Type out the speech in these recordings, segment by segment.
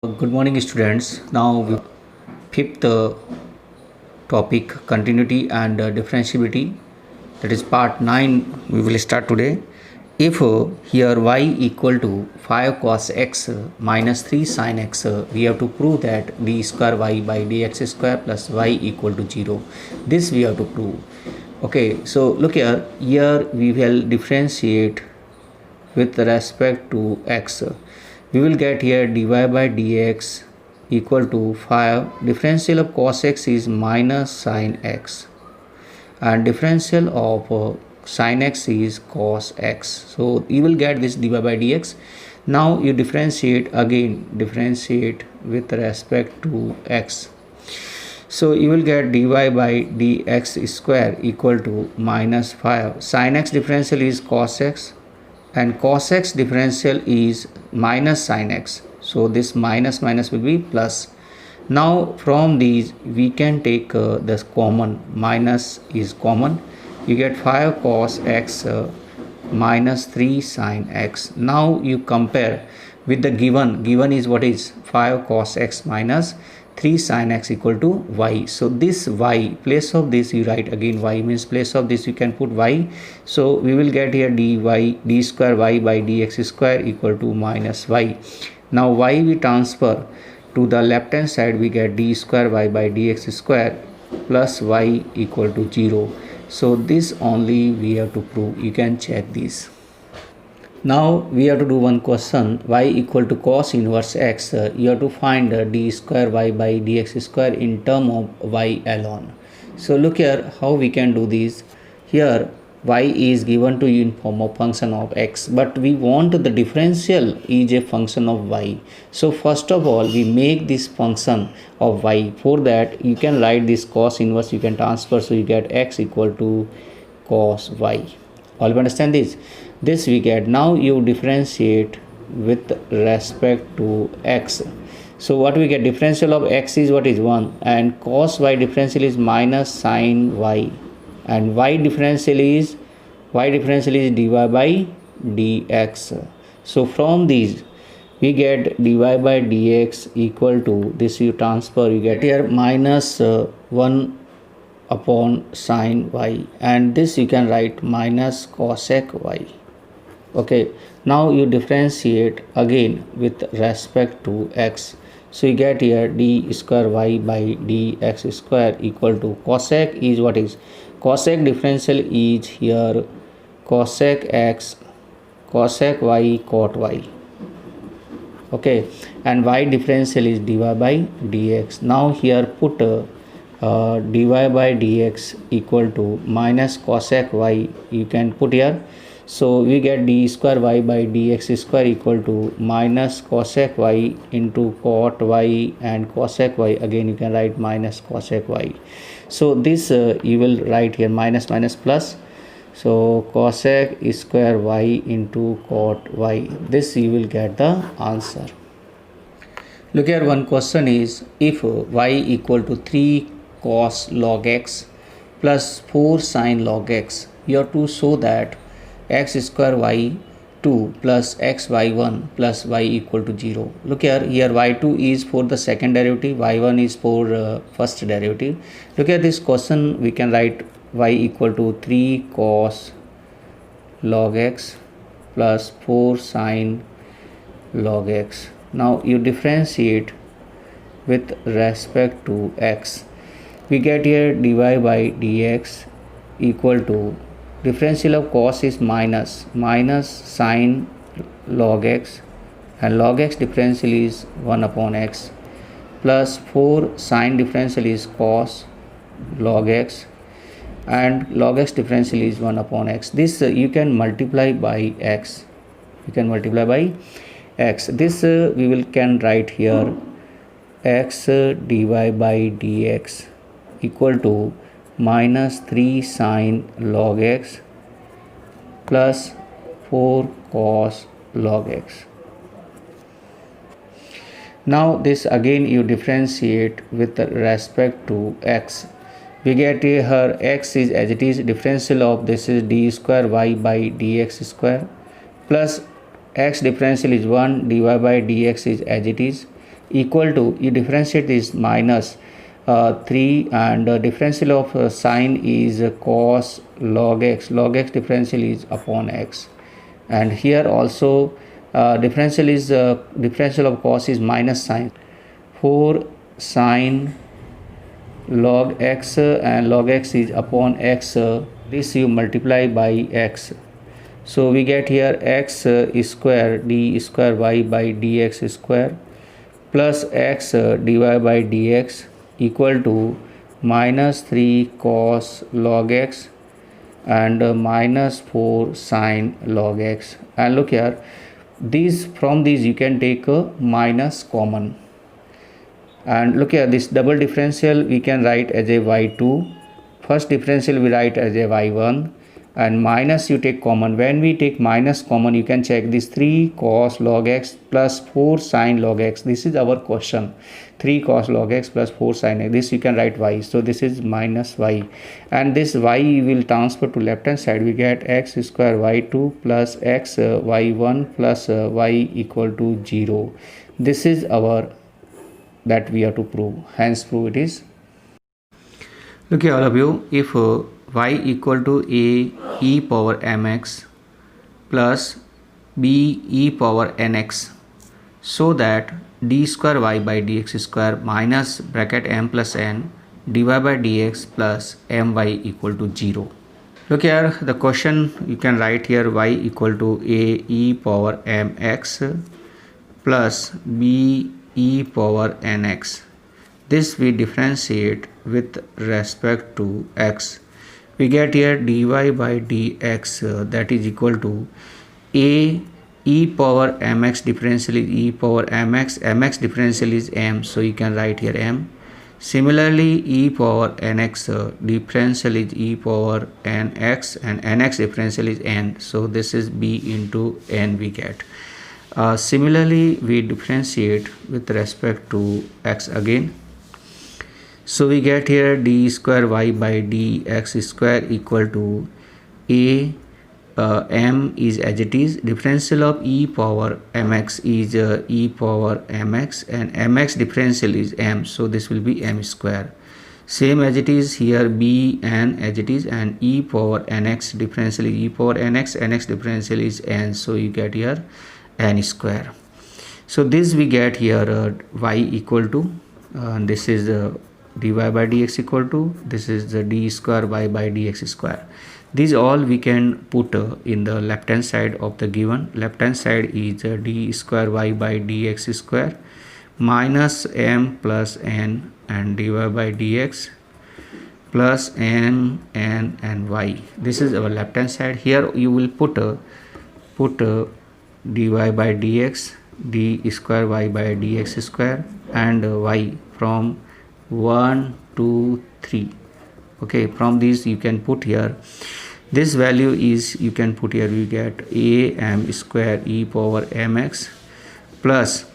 Good morning, students. Now, fifth topic, continuity and differentiability. That is part 9. We will start today. If here y equal to 5 cos x minus 3 sin x, we have to prove that d square y by dx square plus y equal to 0. This we have to prove. Okay, so look here. Here we will differentiate with respect to x. We will get here dy by dx equal to 5. Differential of cos x is minus sin x, and differential of sin x is cos x. So you will get this dy by dx. Now you differentiate with respect to x. So you will get dy by dx square equal to minus 5. Sin x differential is cos x, and cos x differential is minus sin x. So this minus minus will be plus. Now from these we can take this common. Minus is common. You get 5 cos x minus 3 sin x. Now you compare with the given is what is 5 cos x minus 3 sin x equal to y. So this y, place of this you write again y, means place of this you can put y. So we will get here d square y by dx square equal to minus y. Now y we transfer to the left hand side, we get d square y by dx square plus y equal to 0. So this only we have to prove. You can check this. Now we have to do one question. Y equal to cos inverse x. You have to find d square y by dx square in term of y alone. So look here how we can do this. Here y is given to you in form of function of x, but we want the differential is a function of y. So first of all we make this function of y. For that you can write this cos inverse, you can transfer, so you get x equal to cos y. All understand this? This we get. Now you differentiate with respect to x. So what we get, differential of x is what is 1, and cos y differential is minus sin y, and y differential is dy by dx. So from these we get dy by dx equal to this, you transfer, you get here minus 1 upon sin y, and this you can write minus cosec y. Okay, now you differentiate again with respect to x. So you get here d square y by dx square equal to cosec is what is, cosec differential is here cosec x cosec y cot y. Okay, and y differential is dy by dx. Now here put dy by dx equal to minus cosec y, you can put here. So we get d square y by dx square equal to minus cosec y into cot y, and cosec y again you can write minus cosec y. So this you will write here minus minus plus. So cosec square y into cot y. This you will get the answer. Look here, one question is, if y equal to 3 cos log x plus 4 sin log x, you have to show that x square y2 plus xy1 plus y equal to 0. Look here y2 is for the second derivative, y1 is for first derivative. Look at this question, we can write y equal to 3 cos log x plus 4 sin log x. Now you differentiate with respect to x. We get here dy by dx equal to, differential of cos is minus sin log x, and log x differential is 1 upon x, plus 4 sin differential is cos log x, and log x differential is 1 upon x. This you can multiply by x. This we can write here x dy by dx equal to minus 3 sin log x plus 4 cos log x. Now this again you differentiate with respect to x. We get here x is as it is, differential of this is d square y by dx square plus x differential is 1, dy by dx is as it is, equal to, you differentiate this minus 3, and differential of sine is cos log x. Log x differential is upon x, and here also differential of cos is minus sine. 4 sine log x, and log x is upon x. This you multiply by x. So we get here x square d square y by dx square plus x dy by dx equal to minus 3 cos log x and minus 4 sine log x. And look here, from these you can take a minus common, and look here, this double differential we can write as a y2, first differential we write as a y1, and minus you take common. When we take minus common, you can check this 3 cos log x plus 4 sine log x. This is our question, 3 cos log x plus 4 sine x. This you can write y, so this is minus y, and this y will transfer to left hand side. We get x square y2 plus x y1 plus y equal to 0. This is our that we have to prove, hence prove it is. Look here all of you, if y equal to a e power mx plus b e power nx, so that d square y by dx square minus bracket m plus n dy by dx plus my equal to 0. Look here, the question you can write here, y equal to a e power mx plus b e power nx. This we differentiate with respect to x. We get here dy by dx that is equal to a e power mx differential is e power mx differential is m, so you can write here m. Similarly, e power nx differential is e power nx, and nx differential is n, so this is b into n we get. Similarly, we differentiate with respect to x again. So we get here d square y by dx square equal to a m is as it is, differential of e power mx is e power mx, and mx differential is m, so this will be m square. Same as it is here, b n as it is, and e power nx differential is e power nx differential is n, so you get here n square. So this we get here y equal to this is dy by dx equal to, this is the d square y by dx square. These all we can put in the left hand side of the given. Left hand side is d square y by dx square minus m plus n and dy by dx plus n and y. This is our left hand side. Here you will put dy by dx, d square y by dx square, and y from 1 2 3. Okay, from these you can put here, this value is, you can put here, we get a m square e power mx plus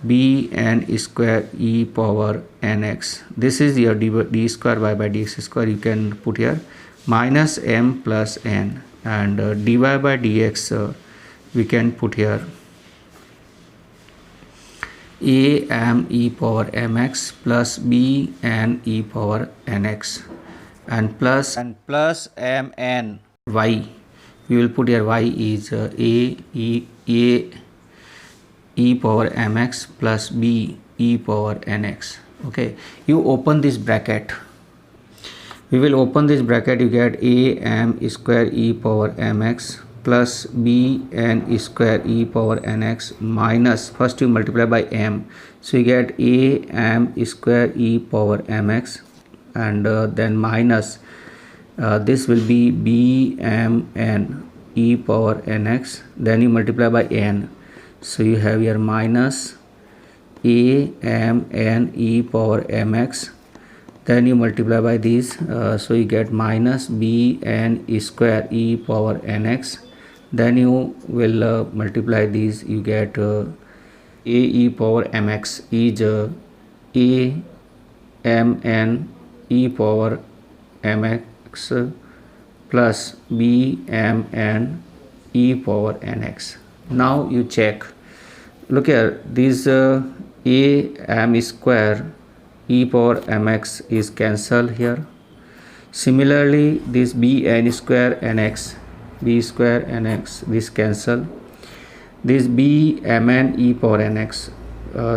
b n square e power nx. This is your d square y by dx square, you can put here minus m plus n, and dy by dx we can put here a m e power mx plus b n e power nx, and plus m n y. We will put here y is a e power mx plus b e power nx. Okay, you open this bracket, we will open this bracket, you get a m square e power mx plus b n square e power nx minus, first you multiply by m, so you get a m square e power mx, and then minus this will be b m n e power nx, then you multiply by n, so you have here minus a m n e power mx, then you multiply by these, so you get minus b n square e power nx, then you will multiply these, you get a e power mx is a m n e power mx plus b m n e power nx. Now you check, look here, these a m square e power mx is cancelled here. Similarly, this bn square nx, b square nx, this cancel. This b mn e power nx,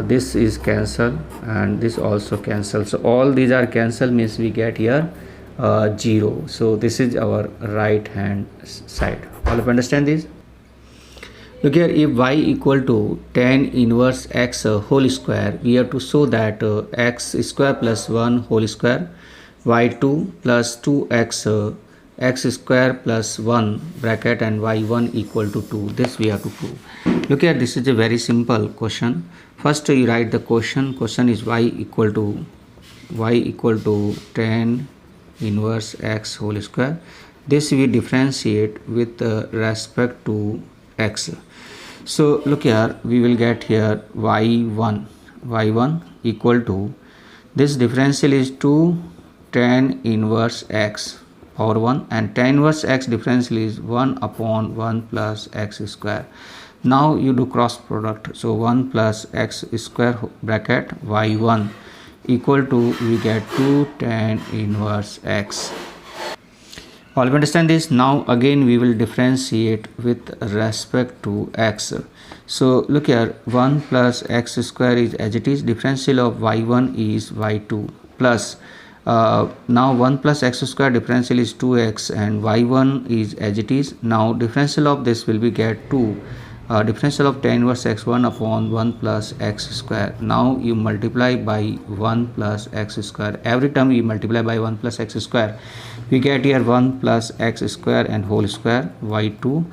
this is cancelled, and this also cancel. So all these are cancelled, means we get here 0. So this is our right hand side. All of you understand this? Look here, if y equal to tan inverse x whole square, we have to show that x square plus 1 whole square, y2 plus 2x x square plus 1 bracket and y1 equal to 2. This we have to prove. Look here, this is a very simple question. First you write the question. Question is y equal to tan inverse x whole square. This we differentiate with respect to x. So look here, we will get here y1 equal to, this differential is 2 tan inverse x power 1, and tan inverse x differential is 1 upon 1 plus x square. Now you do cross product, so 1 plus x square bracket y1 equal to, we get 2 tan inverse x. All of you understand this? Now again we will differentiate with respect to x. So look here, 1 plus x square is as it is, differential of y1 is y2 plus now 1 plus x square differential is 2x and y1 is as it is. Now differential of this will be get 2 differential of tan inverse x1 upon 1 plus x square. Now you multiply by 1 plus x square. Every time you multiply by 1 plus x square, we get here 1 plus x square and whole square y2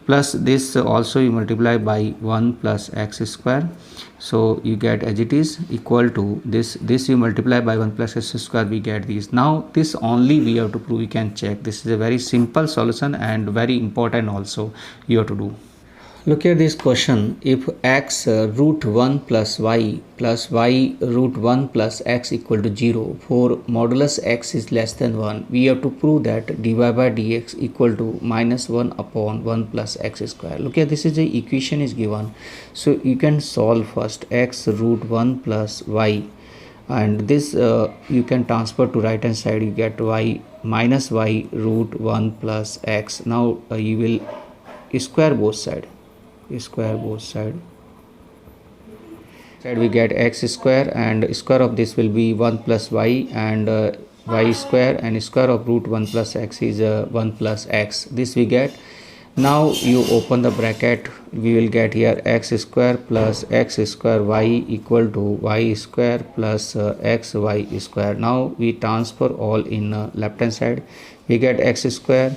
plus this also you multiply by 1 plus x square. So you get as it is equal to this you multiply by 1 plus x square, we get this. Now this only we have to prove, we can check. This is a very simple solution and very important also you have to do. Look at this question. If x root 1 plus y root 1 plus x equal to 0, for modulus x is less than 1, we have to prove that dy by dx equal to minus 1 upon 1 plus x square. Look at this is the equation is given. So you can solve first x root 1 plus y, and this you can transfer to right hand side, you get y minus y root 1 plus x. Now you will square both side. We get x square, and square of this will be 1 plus y, and y square, and square of root 1 plus x is 1 plus x. This we get. Now you open the bracket, we will get here x square plus x square y equal to y square plus x y square. Now we transfer all in left hand side, we get x square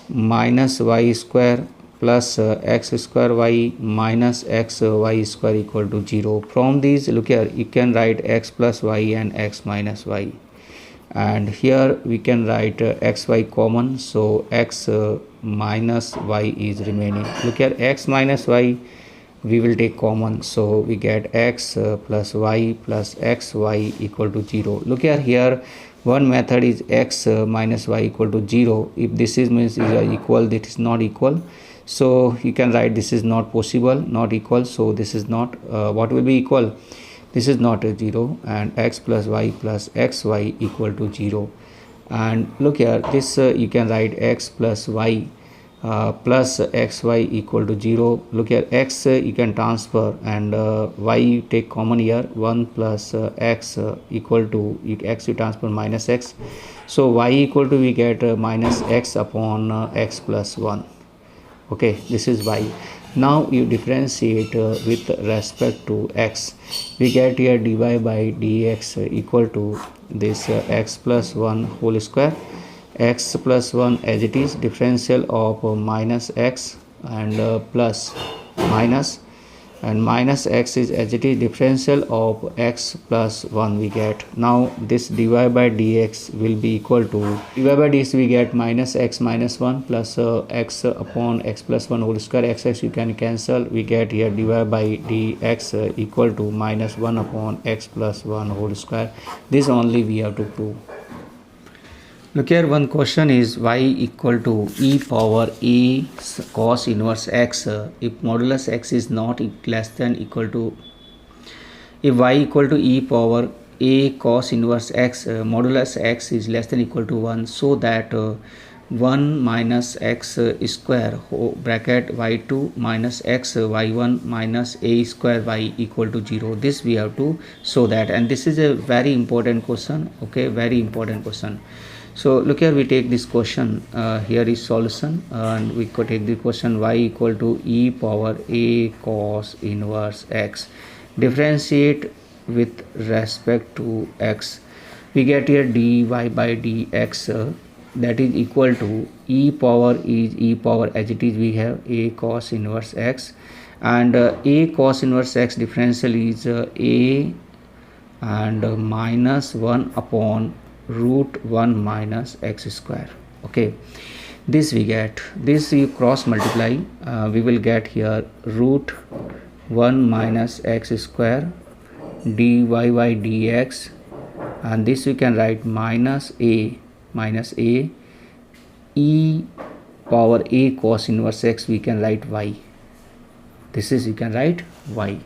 minus y square plus x square y minus x y square equal to 0. From these, look here, you can write x plus y and x minus y, and here we can write xy common, so x minus y is remaining. Look here, x minus y we will take common, so we get x plus y plus xy equal to 0. Look here, one method is x minus y equal to 0. If this is means is equal, this is not equal, so you can write this is not possible, not equal, so this is not what will be equal, this is not a 0, and x plus y plus xy equal to 0. And look here, this you can write x plus y plus xy equal to 0. Look here, x you can transfer, and y you take common here, 1 plus x equal to x you transfer minus x, so y equal to we get minus x upon x plus 1. Okay, this is y. Now you differentiate with respect to x, we get here dy by dx equal to this x plus 1 whole square, x plus 1 as it is, differential of minus x and plus minus, and minus x is as it is, differential of x plus 1 we get. Now this dy by dx will be equal to, dy by dx we get minus x minus 1 plus x upon x plus 1 whole square, x you can cancel, we get here dy by dx equal to minus 1 upon x plus 1 whole square. This only we have to prove. Look here, one question is y equal to e power a cos inverse x if modulus x is not less than equal to if y equal to e power a cos inverse x modulus x is less than equal to 1, so that 1 minus x square bracket y2 minus x y1 minus a square y equal to 0. This we have to show that, and this is a very important question. Okay, very important question. So look here, we take this question, here is solution, and we could take the question y equal to e power a cos inverse x, differentiate with respect to x. We get here dy by dx, that is equal to e power is e power, as it is we have a cos inverse x, and a cos inverse x differential is a and minus 1 upon root 1 minus x square. Okay, this we get, this you cross multiply, we will get here root 1 minus x square dy by dx, and this you can write minus a e power a cos inverse x, we can write y. This is, you can write y.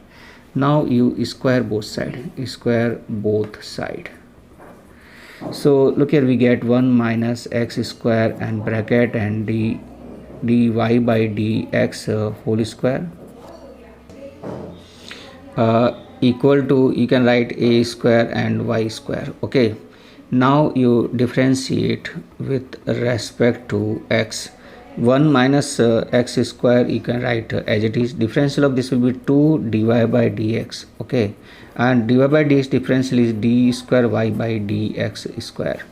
Now you square both side, so look here, we get 1 minus x square and bracket and dy by dx whole square equal to, you can write a square and y square. Okay, now you differentiate with respect to x. 1 minus x square you can write as it is, differential of this will be 2 dy by dx. Okay, and dy by dx differential is d square y by dx square,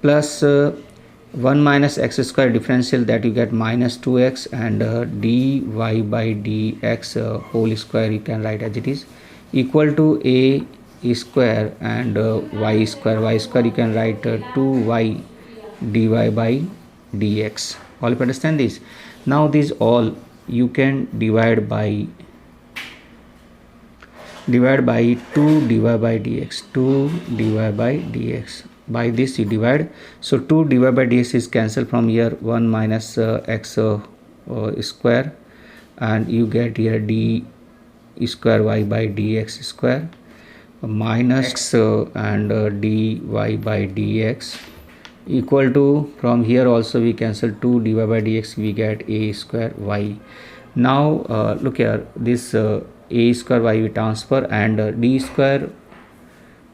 plus 1 minus x square differential, that you get minus 2x, and dy by dx whole square you can write as it is, equal to a square and y square you can write 2y dy by dx. All you understand this? Now this all you can divide by 2 dy by dx, by this you divide, so 2 dy by dx is cancelled from here, 1 minus x square, and you get here d square y by dx square minus x and dy by dx equal to, from here also we cancel 2 dy by dx, we get a square y. Now look here, this a square y we transfer, and d square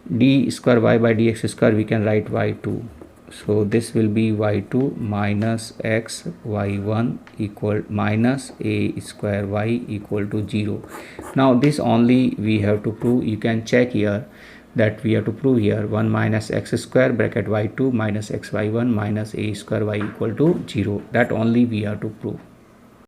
y by dx square we can write y2, so this will be y2 minus x y1 equal minus a square y equal to 0. Now this only we have to prove, you can check here that we have to prove here 1 minus x square bracket y2 minus x y1 minus a square y equal to 0, that only we have to prove.